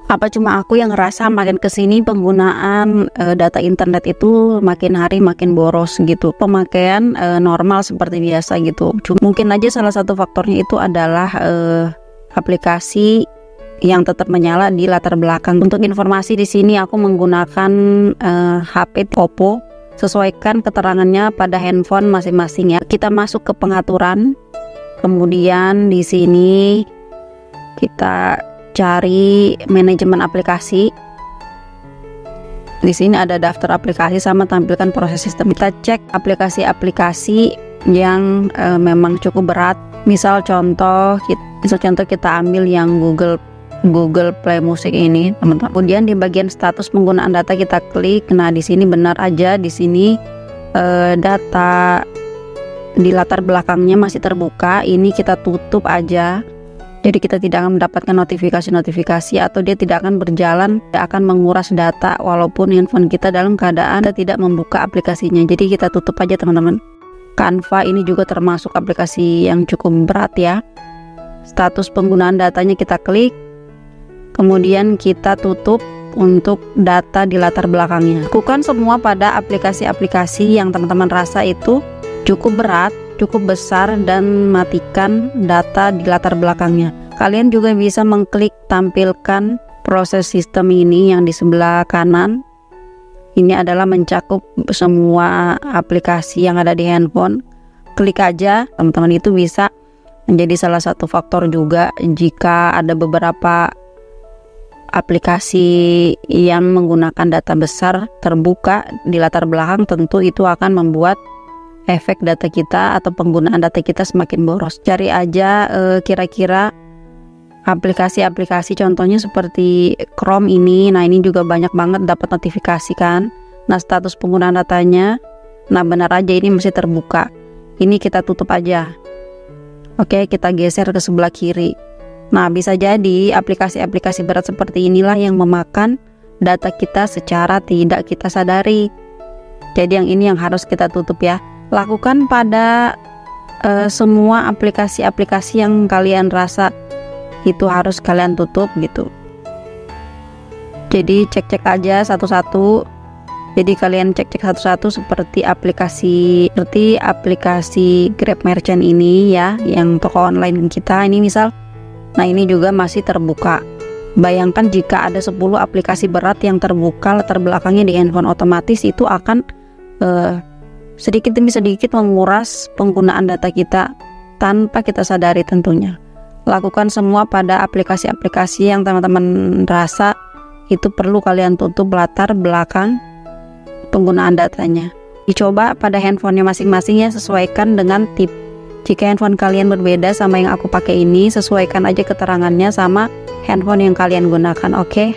Apa cuma aku yang ngerasa makin kesini penggunaan data internet itu makin hari makin boros gitu. Pemakaian normal seperti biasa gitu. Mungkin aja salah satu faktornya itu adalah aplikasi yang tetap menyala di latar belakang. Untuk informasi di sini aku menggunakan HP Oppo. Sesuaikan keterangannya pada handphone masing-masing ya. Kita masuk ke pengaturan. Kemudian di sini kita cari manajemen aplikasi. Di sini ada daftar aplikasi sama tampilkan proses sistem. Kita cek aplikasi-aplikasi yang memang cukup berat. Misal contoh kita ambil yang Google Play Music ini, teman-teman. Kemudian di bagian status penggunaan data kita klik. Nah, di sini benar aja, di sini data di latar belakangnya masih terbuka. Ini kita tutup aja. Jadi kita tidak akan mendapatkan notifikasi-notifikasi atau dia tidak akan berjalan, tidak akan menguras data walaupun handphone kita dalam keadaan kita tidak membuka aplikasinya. Jadi kita tutup aja, teman-teman. Canva ini juga termasuk aplikasi yang cukup berat ya. Status penggunaan datanya kita klik. Kemudian kita tutup untuk data di latar belakangnya. Lakukan semua pada aplikasi-aplikasi yang teman-teman rasa itu cukup berat, cukup besar, dan matikan data di latar belakangnya. Kalian juga bisa mengklik tampilkan proses sistem ini yang di sebelah kanan. Ini adalah mencakup semua aplikasi yang ada di handphone. Klik aja, teman-teman, itu bisa menjadi salah satu faktor juga jika ada beberapa aplikasi yang menggunakan data besar terbuka di latar belakang, tentu itu akan membuat efek data kita atau penggunaan data kita semakin boros. Cari aja kira-kira aplikasi-aplikasi, contohnya seperti Chrome ini. Nah, ini juga banyak banget dapat notifikasi kan. Nah, status penggunaan datanya, nah benar aja ini masih terbuka. Ini kita tutup aja. Oke, kita geser ke sebelah kiri. Nah, bisa jadi aplikasi-aplikasi berat seperti inilah yang memakan data kita secara tidak kita sadari. Jadi yang ini yang harus kita tutup ya. Lakukan pada semua aplikasi-aplikasi yang kalian rasa itu harus kalian tutup gitu. Jadi cek-cek aja satu-satu. Jadi kalian cek-cek satu-satu seperti aplikasi Grab Merchant ini ya, yang toko online kita ini misal. Nah, ini juga masih terbuka. Bayangkan jika ada 10 aplikasi berat yang terbuka latar belakangnya di handphone, otomatis itu akan sedikit demi sedikit menguras penggunaan data kita tanpa kita sadari tentunya. Lakukan semua pada aplikasi-aplikasi yang teman-teman rasa itu perlu kalian tutup latar belakang penggunaan datanya. Dicoba pada handphonenya masing-masing ya, sesuaikan dengan tip. Jika handphone kalian berbeda sama yang aku pakai ini, sesuaikan aja keterangannya sama handphone yang kalian gunakan, oke?